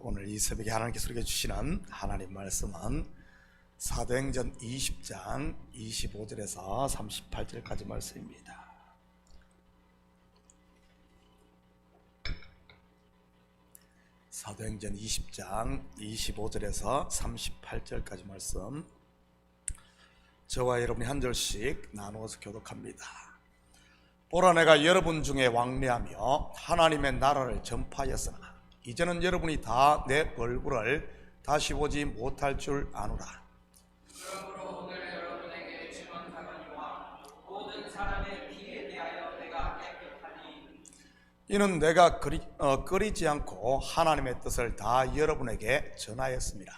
오늘 이 새벽에 하나님께서 우리에게 주시는 하나님 말씀은 사도행전 20장 25절에서 38절까지 말씀입니다. 사도행전 20장 25절에서 38절까지 말씀, 저와 여러분이 한 절씩 나누어서 교독합니다. 보라, 내가 여러분 중에 왕래하며 하나님의 나라를 전파하였으나 이제는 여러분이 다 내 얼굴을 다시 보지 못할 줄 아노라. 그러므로 오늘 여러분에게 증언하거니와 모든 사람의 피에 대하여 내가 깨끗하니 이는 내가 끓이지 않고 하나님의 뜻을 다 여러분에게 전하였습니다.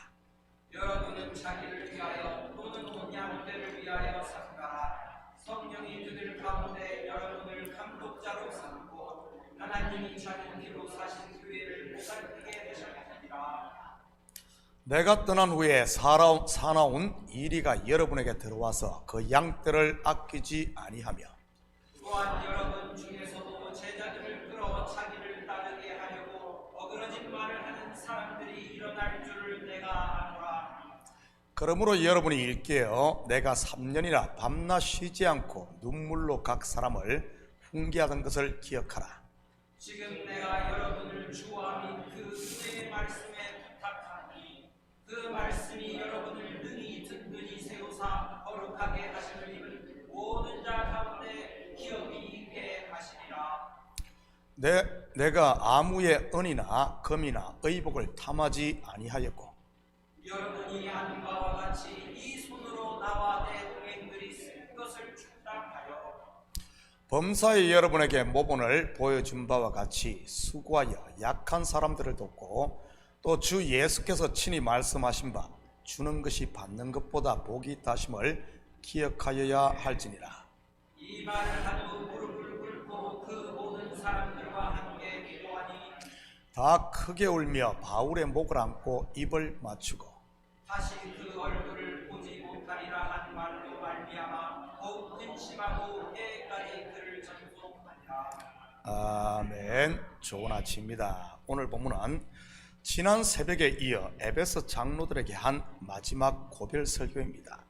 여러분은 자기를 위하여 또는 온 양떼를 위하여 삼가라. 성령이 그들 가운데 여러분을 감독자로 삼고 하나님이 자기 피로 사신 교회를 보살피게 되셨느니라. 내가 떠난 후에 사나운 이리가 여러분에게 들어와서 그 양떼를 아끼지 아니하며 또한 여러분 중에서도 제자들을 끌어 자기를 따르게 하려고 어그러진 말을 하는 사람들이 일어날 줄을 내가 아노라. 그러므로 여러분이 일깨어 내가 3년이나 밤낮 쉬지 않고 눈물로 각 사람을 훈계하던 것을 기억하라. 지금 내가 여러분을 주와 및 그 은혜의 말씀에 부탁하니 그 말씀이 여러분을 능히 든든히 세우사 거룩하게 하시는 모든 자 가운데 기업이 있게 하시리라. 내가 아무의 은이나 금이나 의복을 탐하지 아니하였고 여러분이 한 바와 같이 이 손으로 나와 내 동행들이 쓴 것을 충당하여 범사에 여러분에게 모본을 보여준 바와 같이 수고하여 약한 사람들을 돕고 또 주 예수께서 친히 말씀하신 바 주는 것이 받는 것보다 복이 있다심을 기억하여야 할지니라. 이 말을 한 후 무릎을 꿇고 그 모든 사람들과 함께 기도하니 다 크게 울며 바울의 목을 안고 입을 맞추고 다시 그 얼굴을 보지 못하리라 한 말로 말미암아 더욱 근심하고 때까지 그를 전송하니라. 아멘. 좋은 아침입니다. 오늘 본문은 지난 새벽에 이어 에베소 장로들에게 한 마지막 고별 설교입니다.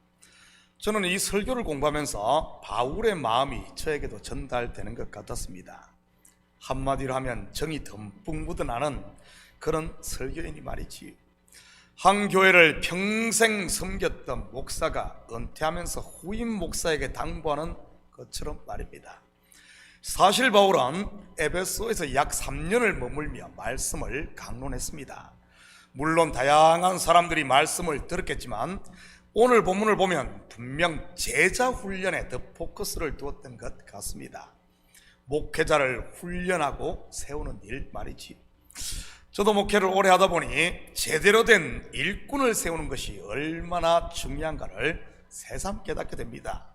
저는 이 설교를 공부하면서 바울의 마음이 저에게도 전달되는 것 같았습니다. 한마디로 하면 정이 듬뿍 묻어나는 그런 설교이니 말이지. 한 교회를 평생 섬겼던 목사가 은퇴하면서 후임 목사에게 당부하는 것처럼 말입니다. 사실 바울은 에베소에서 약 3년을 머물며 말씀을 강론했습니다. 물론 다양한 사람들이 말씀을 들었겠지만 오늘 본문을 보면 분명 제자 훈련에 더 포커스를 두었던 것 같습니다. 목회자를 훈련하고 세우는 일 말이지. 저도 목회를 오래 하다 보니 제대로 된 일꾼을 세우는 것이 얼마나 중요한가를 새삼 깨닫게 됩니다.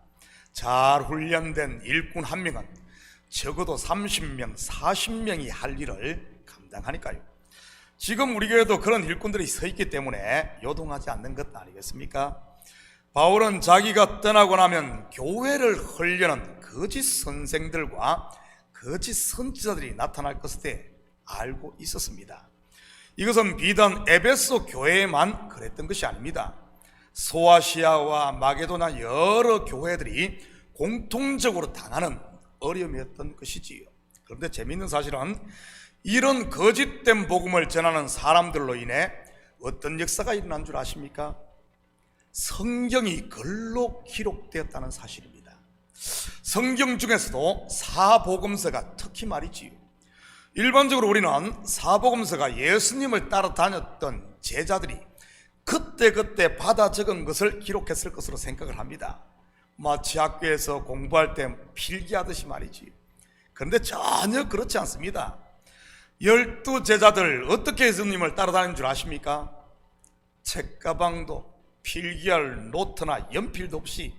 잘 훈련된 일꾼 한 명은 적어도 30명, 40명이 할 일을 감당하니까요. 지금 우리 교회도 그런 일꾼들이 서 있기 때문에 요동하지 않는 것 아니겠습니까? 바울은 자기가 떠나고 나면 교회를 헐려는 거짓 선생들과 거짓 선지자들이 나타날 것에 대해 알고 있었습니다. 이것은 비단 에베소 교회에만 그랬던 것이 아닙니다. 소아시아와 마게도나 여러 교회들이 공통적으로 당하는 어려움이었던 것이지요. 그런데 재미있는 사실은 이런 거짓된 복음을 전하는 사람들로 인해 어떤 역사가 일어난 줄 아십니까? 성경이 글로 기록되었다는 사실입니다. 성경 중에서도 사복음서가 특히 말이지요. 일반적으로 우리는 사복음서가 예수님을 따라다녔던 제자들이 그때그때 받아 적은 것을 기록했을 것으로 생각을 합니다. 마치 학교에서 공부할 때 필기하듯이 말이지. 그런데 전혀 그렇지 않습니다. 12제자들 어떻게 예수님을 따라다니는 줄 아십니까? 책가방도 필기할 노트나 연필도 없이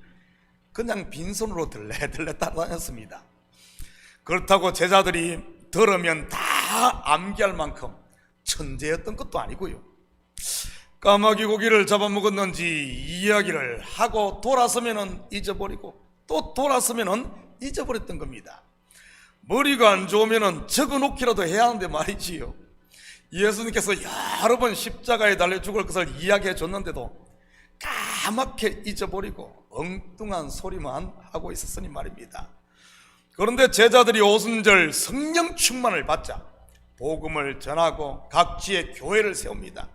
그냥 빈손으로 들레들레 따라다녔습니다. 그렇다고 제자들이 들으면 다 암기할 만큼 천재였던 것도 아니고요. 까마귀 고기를 잡아먹었는지 이야기를 하고 돌아서면은 잊어버리고 또 돌아서면은 잊어버렸던 겁니다. 머리가 안 좋으면은 적어놓기라도 해야 하는데 말이지요. 예수님께서 여러 번 십자가에 달려 죽을 것을 이야기해 줬는데도 까맣게 잊어버리고 엉뚱한 소리만 하고 있었으니 말입니다. 그런데 제자들이 오순절 성령 충만을 받자 복음을 전하고 각지에 교회를 세웁니다.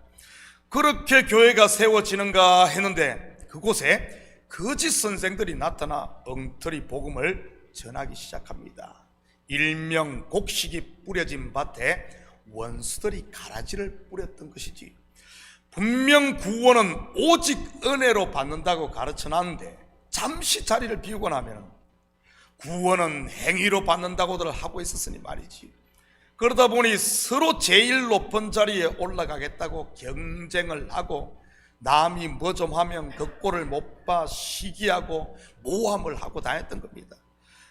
그렇게 교회가 세워지는가 했는데 그곳에 거짓 선생들이 나타나 엉터리 복음을 전하기 시작합니다. 일명 곡식이 뿌려진 밭에 원수들이 가라지를 뿌렸던 것이지, 분명 구원은 오직 은혜로 받는다고 가르쳐놨는데 잠시 자리를 비우고 나면 구원은 행위로 받는다고들 하고 있었으니 말이지. 그러다 보니 서로 제일 높은 자리에 올라가겠다고 경쟁을 하고, 남이 뭐 좀 하면 그 꼴을 못 봐 시기하고 모함을 하고 다녔던 겁니다.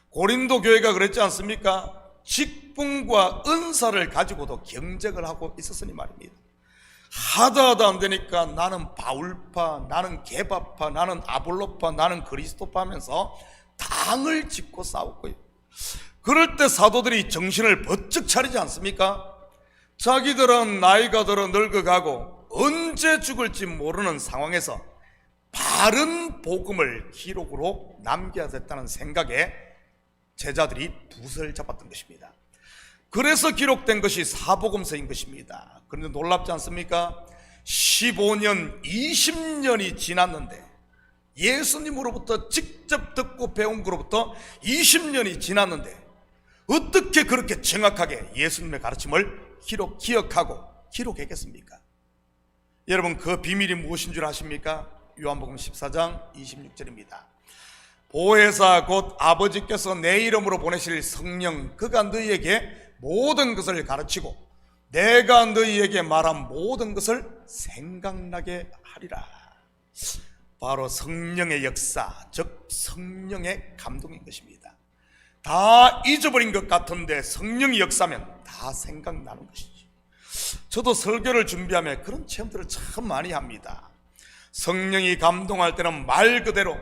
고린도 교회가 그랬지 않습니까? 직분과 은사를 가지고도 경쟁을 하고 있었으니 말입니다. 하다 안 되니까 나는 바울파, 나는 게바파, 나는 아볼로파, 나는 그리스도파 하면서 당을 짓고 싸웠고요. 그럴 때 사도들이 정신을 번쩍 차리지 않습니까? 자기들은 나이가 들어 늙어가고 언제 죽을지 모르는 상황에서 바른 복음을 기록으로 남겨야 됐다는 생각에 제자들이 붓을 잡았던 것입니다. 그래서 기록된 것이 사복음서인 것입니다. 그런데 놀랍지 않습니까? 15년, 20년이 지났는데, 예수님으로부터 직접 듣고 배운 것으로부터 20년이 지났는데 어떻게 그렇게 정확하게 예수님의 가르침을 기억하고 기록했겠습니까? 여러분, 그 비밀이 무엇인 줄 아십니까? 요한복음 14장 26절입니다. 보혜사 곧 아버지께서 내 이름으로 보내실 성령, 그가 너희에게 모든 것을 가르치고 내가 너희에게 말한 모든 것을 생각나게 하리라. 바로 성령의 역사, 즉 성령의 감동인 것입니다. 다 잊어버린 것 같은데 성령이 역사면 다 생각나는 것이지. 저도 설교를 준비하며 그런 체험들을 참 많이 합니다. 성령이 감동할 때는 말 그대로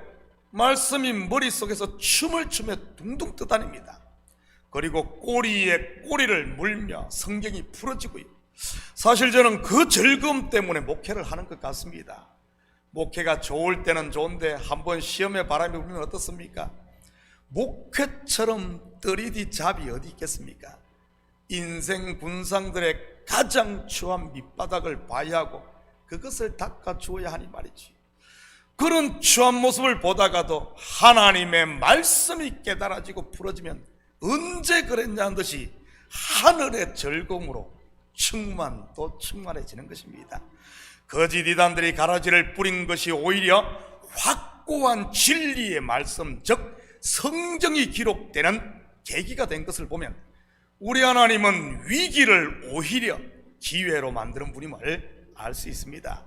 말씀이 머릿속에서 춤을 추며 둥둥 떠다닙니다. 그리고 꼬리에 꼬리를 물며 성경이 풀어지고요. 사실 저는 그 즐거움 때문에 목회를 하는 것 같습니다. 목회가 좋을 때는 좋은데 한번 시험에 바람이 불면 어떻습니까? 목회처럼 떨이디 잡이 어디 있겠습니까? 인생 군상들의 가장 추한 밑바닥을 봐야 하고 그것을 닦아주어야 하니 말이지. 그런 추한 모습을 보다가도 하나님의 말씀이 깨달아지고 풀어지면 언제 그랬냐는 듯이 하늘의 즐거움으로 충만해지는 것입니다. 거짓 이단들이 가라지를 뿌린 것이 오히려 확고한 진리의 말씀, 즉 성경이 기록되는 계기가 된 것을 보면 우리 하나님은 위기를 오히려 기회로 만드는 분임을 알 수 있습니다.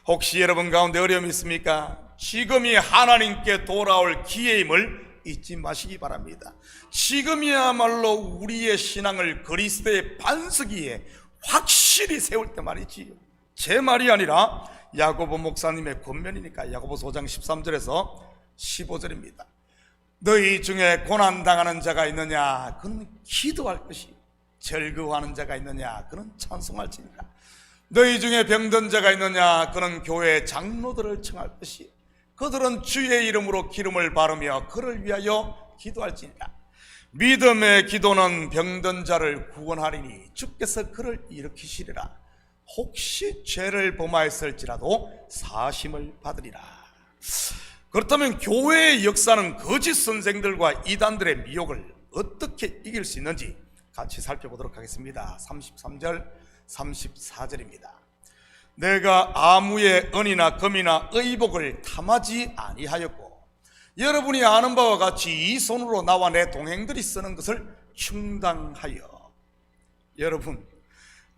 혹시 여러분 가운데 어려움이 있습니까? 지금이 하나님께 돌아올 기회임을 잊지 마시기 바랍니다. 지금이야말로 우리의 신앙을 그리스도의 반석위에 확실히 세울 때 말이지요. 제 말이 아니라 야고보 목사님의 권면이니까 야고보서 5장 13절에서 15절입니다. 너희 중에 고난당하는 자가 있느냐? 그는 기도할 것이. 즐거워하는 자가 있느냐? 그는 찬송할지니라. 너희 중에 병든 자가 있느냐? 그는 교회 장로들을 청할 것이. 그들은 주의 이름으로 기름을 바르며 그를 위하여 기도할지니라. 믿음의 기도는 병든 자를 구원하리니 주께서 그를 일으키시리라. 혹시 죄를 범하였을지라도 사심을 받으리라. 그렇다면 교회의 역사는 거짓 선생들과 이단들의 미혹을 어떻게 이길 수 있는지 같이 살펴보도록 하겠습니다. 33절 34절입니다. 내가 아무의 은이나 금이나 의복을 탐하지 아니하였고 여러분이 아는 바와 같이 이 손으로 나와 내 동행들이 쓰는 것을 충당하여. 여러분,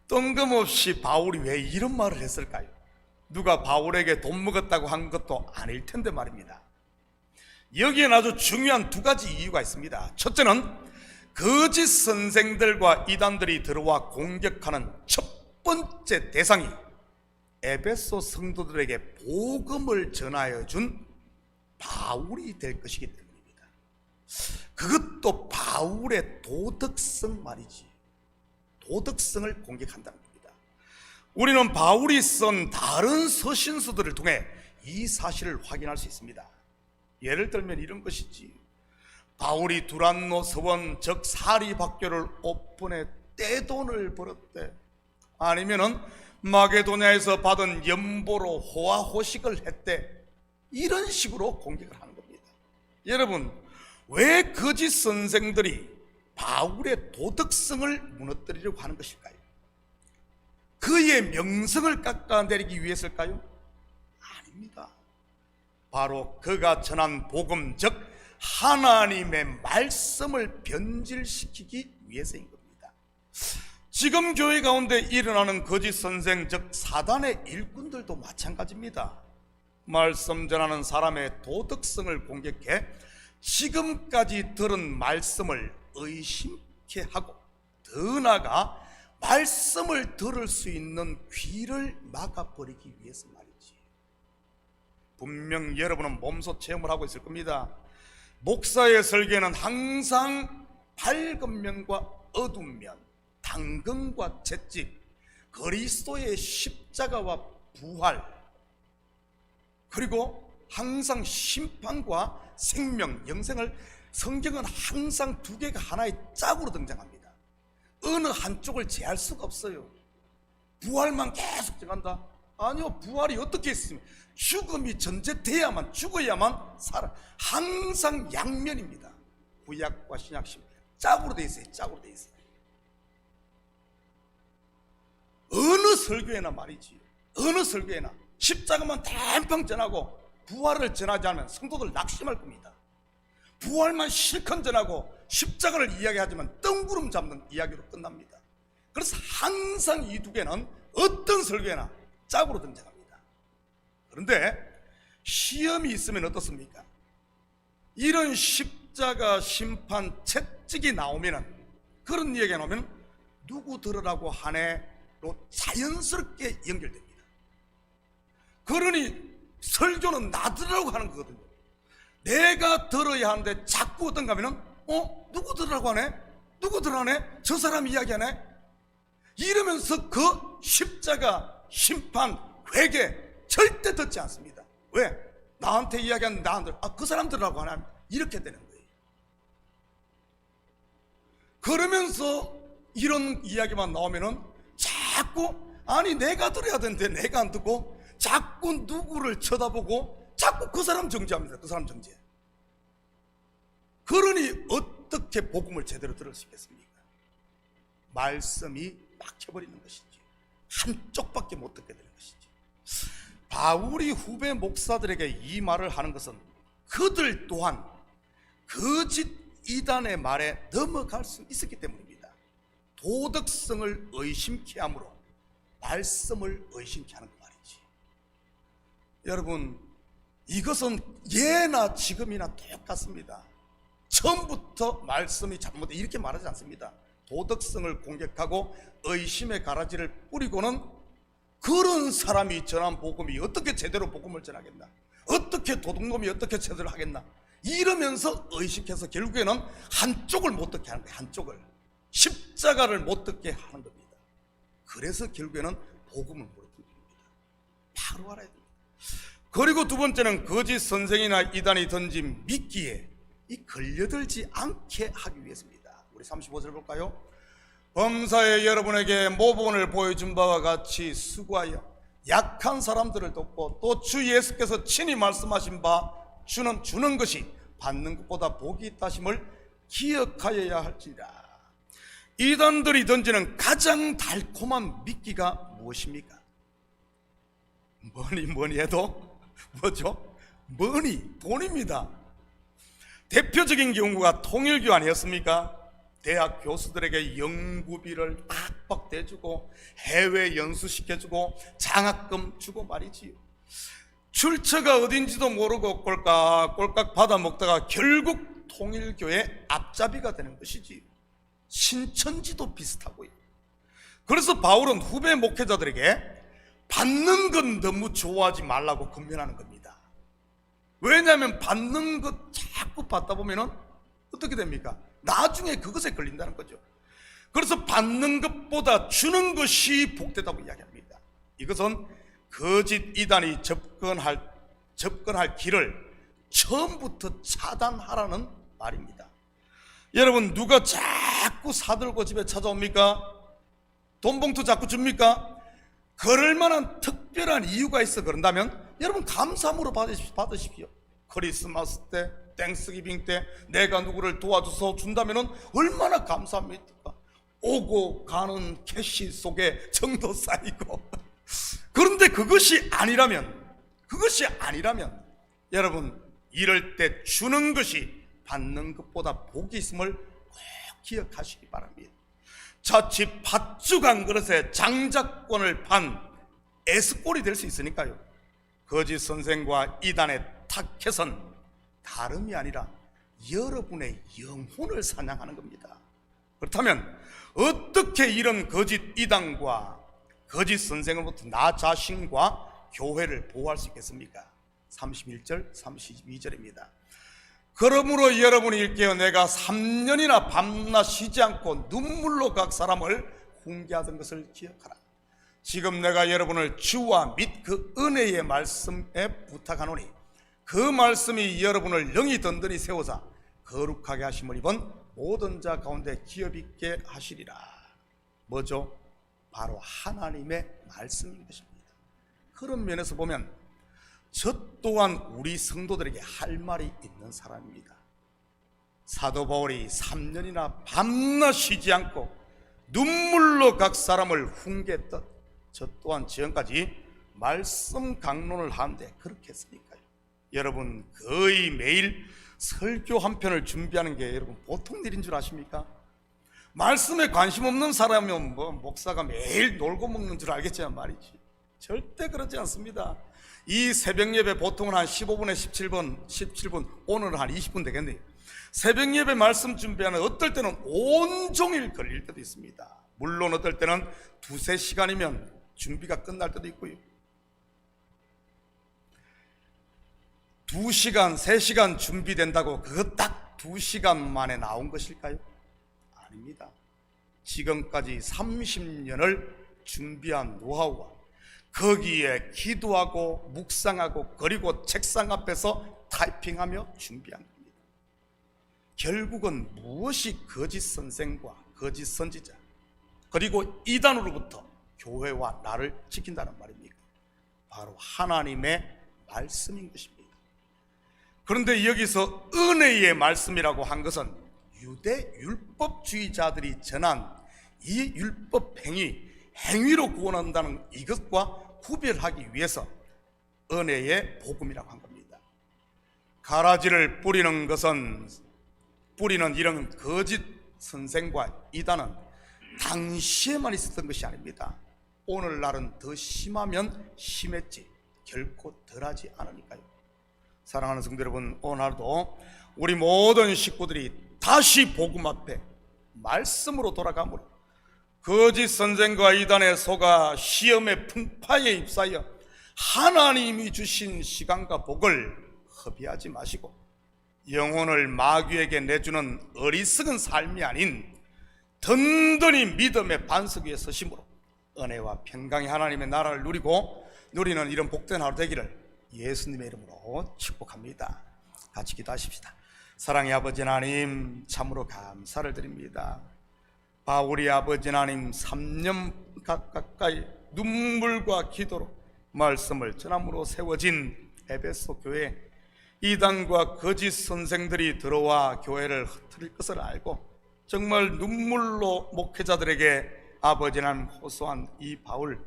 뜬금없이 바울이 왜 이런 말을 했을까요? 누가 바울에게 돈 먹었다고 한 것도 아닐 텐데 말입니다. 여기엔 아주 중요한 두 가지 이유가 있습니다. 첫째는 거짓 선생들과 이단들이 들어와 공격하는 첫 번째 대상이 에베소 성도들에게 복음을 전하여 준 바울이 될 것이기 때문입니다. 그것도 바울의 도덕성 말이지. 도덕성을 공격한다는 겁니다. 우리는 바울이 쓴 다른 서신서들을 통해 이 사실을 확인할 수 있습니다. 예를 들면 이런 것이지. 바울이 두란노 서원 즉 사리박교를 오픈해 떼돈을 벌었대. 아니면은 마게도냐에서 받은 연보로 호화호식을 했대. 이런 식으로 공격을 하는 겁니다. 여러분, 왜 거짓 선생들이 바울의 도덕성을 무너뜨리려고 하는 것일까요? 그의 명성을 깎아내리기 위해서일까요? 아닙니다. 바로 그가 전한 복음 즉 하나님의 말씀을 변질시키기 위해서인 겁니다. 지금 교회 가운데 일어나는 거짓 선생 즉 사단의 일꾼들도 마찬가지입니다. 말씀 전하는 사람의 도덕성을 공격해 지금까지 들은 말씀을 의심케 하고 더 나아가 말씀을 들을 수 있는 귀를 막아버리기 위해서 말이지. 분명 여러분은 몸소 체험을 하고 있을 겁니다. 목사의 설교에는 항상 밝은 면과 어두운 면, 당근과 채찍, 그리스도의 십자가와 부활, 그리고 항상 심판과 생명, 영생을 성경은 항상 두 개가 하나의 짝으로 등장합니다. 어느 한쪽을 제할 수가 없어요. 부활만 계속 정한다? 아니요, 부활이 어떻게 있으면 죽음이 전제돼야만, 죽어야만 살아. 항상 양면입니다. 구약과 신약 짝으로 돼 있어요. 짝으로 돼 있어요. 어느 설교에나 말이지, 어느 설교에나 십자가만 댐빵 전하고 부활을 전하지 않으면 성도들 낙심할 겁니다. 부활만 실컷 전하고 십자가를 이야기하지만 뜬구름 잡는 이야기로 끝납니다. 그래서 항상 이 두 개는 어떤 설교에나 짝으로 등장합니다. 그런데 시험이 있으면 어떻습니까? 이런 십자가 심판 채찍이 나오면은, 그런 이야기가 나오면 누구 들으라고 하네로 자연스럽게 연결됩니다. 그러니 설교는 나 들으라고 하는 거거든요. 내가 들어야 하는데 자꾸 어떤가 하면은 누구 들으라고 하네? 누구 들으라네? 저 사람 이야기하네? 이러면서 그 십자가 심판 회개 절대 듣지 않습니다. 왜? 나한테 이야기하는 나한테 그 사람 들으라고 하나? 이렇게 되는 거예요. 그러면서 이런 이야기만 나오면은 자꾸 아니 내가 들어야 되는데 내가 안 듣고 자꾸 누구를 쳐다보고 자꾸 그 사람 정죄합니다. 그 사람 정죄. 그러니 어떻게 복음을 제대로 들을 수 있겠습니까? 말씀이 막혀버리는 것이지, 한쪽밖에 못 듣게 되는 것이지. 바울이 후배 목사들에게 이 말을 하는 것은 그들 또한 거짓 이단의 말에 넘어갈 수 있었기 때문입니다. 도덕성을 의심케 함으로 말씀을 의심케 하는 그 말이지. 여러분, 이것은 예나 지금이나 똑같습니다. 처음부터 말씀이 잘못돼 이렇게 말하지 않습니다. 도덕성을 공격하고 의심의 가라지를 뿌리고는 그런 사람이 전한 복음이 어떻게 제대로 복음을 전하겠나, 어떻게 도둑놈이 어떻게 제대로 하겠나, 이러면서 의식해서 결국에는 한쪽을 못 듣게 하는 거예요. 한쪽을, 십자가를 못 듣게 하는 겁니다. 그래서 결국에는 복음을 못 듣게 됩니다. 바로 알아야 됩니다. 그리고 두 번째는 거짓 선생이나 이단이 던진 미끼에 이 걸려들지 않게 하기 위해서입니다. 우리 35절 볼까요? 범사에 여러분에게 모본을 보여준 바와 같이 수고하여 약한 사람들을 돕고 또 주 예수께서 친히 말씀하신 바 주는 것이 받는 것보다 복이 있다심을 기억하여야 할지라. 이단들이 던지는 가장 달콤한 미끼가 무엇입니까? 뭐니 해도 뭐죠? 돈입니다. 대표적인 경우가 통일교 아니었습니까? 대학 교수들에게 연구비를 팍팍 대주고 해외 연수시켜주고 장학금 주고 말이지요. 출처가 어딘지도 모르고 꼴깍꼴깍 받아먹다가 결국 통일교의 앞잡이가 되는 것이지. 신천지도 비슷하고요. 그래서 바울은 후배 목회자들에게 받는 건 너무 좋아하지 말라고 권면하는 겁니다. 왜냐하면 받는 것 자꾸 받다 보면은 어떻게 됩니까? 나중에 그것에 걸린다는 거죠. 그래서 받는 것보다 주는 것이 복되다고 이야기합니다. 이것은 거짓 이단이 접근할 길을 처음부터 차단하라는 말입니다. 여러분, 누가 자꾸 사들고 집에 찾아옵니까? 돈 봉투 자꾸 줍니까? 그럴 만한 특별한 이유가 있어 그런다면 여러분 감사함으로 받으십시오. 크리스마스 때, 땡스기빙 때 내가 누구를 도와줘서 준다면 얼마나 감사합니까? 오고 가는 캐시 속에 정도 쌓이고. 그런데 그것이 아니라면 여러분, 이럴 때 주는 것이 받는 것보다 복이 있음을 꼭 기억하시기 바랍니다. 자칫 팥죽 한 그릇에 장자권을 판 에스꼴이 될 수 있으니까요. 거짓 선생과 이단의 타켓은 다름이 아니라 여러분의 영혼을 사냥하는 겁니다. 그렇다면 어떻게 이런 거짓 이단과 거짓 선생으로부터 나 자신과 교회를 보호할 수 있겠습니까? 31절 32절입니다. 그러므로 여러분이 일깨어 내가 3년이나 밤낮 쉬지 않고 눈물로 각 사람을 훈계하던 것을 기억하라. 지금 내가 여러분을 주와 및 그 은혜의 말씀에 부탁하노니 그 말씀이 여러분을 영이 든든히 세우사 거룩하게 하심을 입은 모든 자 가운데 기업 있게 하시리라. 뭐죠? 바로 하나님의 말씀인 것입니다. 그런 면에서 보면 저 또한 우리 성도들에게 할 말이 있는 사람입니다. 사도 바울이 3년이나 밤낮 쉬지 않고 눈물로 각 사람을 훈계했던 저 또한 지금까지 말씀 강론을 하는데 그렇게 했으니까요. 여러분, 거의 매일 설교 한 편을 준비하는 게 여러분 보통 일인 줄 아십니까? 말씀에 관심 없는 사람이면 뭐 목사가 매일 놀고 먹는 줄 알겠지만 말이지, 절대 그렇지 않습니다. 이 새벽 예배 보통은 한 15분에 17분, 오늘은 한 20분 되겠네요. 새벽 예배 말씀 준비하는 어떨 때는 온종일 걸릴 때도 있습니다. 물론 어떨 때는 2-3시간이면 준비가 끝날 때도 있고요. 2시간, 3시간 준비된다고 그거 딱 2시간 만에 나온 것일까요? 아닙니다. 지금까지 30년을 준비한 노하우와 거기에 기도하고 묵상하고 그리고 책상 앞에서 타이핑하며 준비한 겁니다. 결국은 무엇이 거짓 선생과 거짓 선지자 그리고 이단으로부터 교회와 나를 지킨다는 말입니까? 바로 하나님의 말씀인 것입니다. 그런데 여기서 은혜의 말씀이라고 한 것은 유대 율법주의자들이 전한 이 율법 행위로 구원한다는 이것과 구별하기 위해서 은혜의 복음이라고 한 겁니다. 가라지를 뿌리는 이런 거짓 선생과 이단은 당시에만 있었던 것이 아닙니다. 오늘날은 더 심하면 심했지 결코 덜하지 않으니까요. 사랑하는 성도 여러분, 오늘도 우리 모든 식구들이 다시 복음 앞에 말씀으로 돌아가므로 거짓 선생과 이단의 속아 시험의 풍파에 휩싸여 하나님이 주신 시간과 복을 허비하지 마시고 영혼을 마귀에게 내주는 어리석은 삶이 아닌 든든히 믿음의 반석 위에 서심으로 은혜와 평강의 하나님의 나라를 누리는 이런 복된 하루 되기를 예수님의 이름으로 축복합니다. 같이 기도하십시다. 사랑의 아버지 하나님, 참으로 감사를 드립니다. 바울이 아버지 하나님 3년 가까이 눈물과 기도로 말씀을 전함으로 세워진 에베소 교회, 이단과 거짓 선생들이 들어와 교회를 흩트릴 것을 알고 정말 눈물로 목회자들에게 아버지 하나님 호소한 이 바울,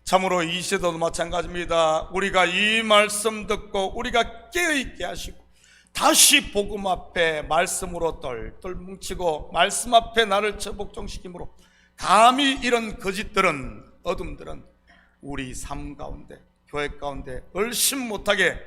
참으로 이 시대도 마찬가지입니다. 우리가 이 말씀 듣고 우리가 깨어있게 하시고 다시 복음 앞에 말씀으로 똘똘 뭉치고 말씀 앞에 나를 처복종시키므로 감히 이런 거짓들은, 어둠들은 우리 삶 가운데, 교회 가운데 얼씬 못하게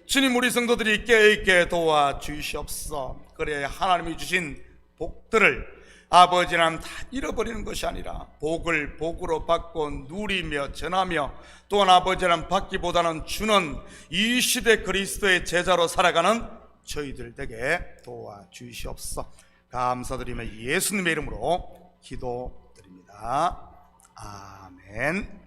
주님, 우리 성도들이 깨어있게 도와주시옵소서. 그래야 하나님이 주신 복들을 아버지 하나님 다 잃어버리는 것이 아니라 복을 복으로 받고 누리며 전하며 또한 아버지 하나님 받기보다는 주는 이 시대 그리스도의 제자로 살아가는 저희들 되게 도와주시옵소서. 감사드리며 예수님의 이름으로 기도드립니다. 아멘.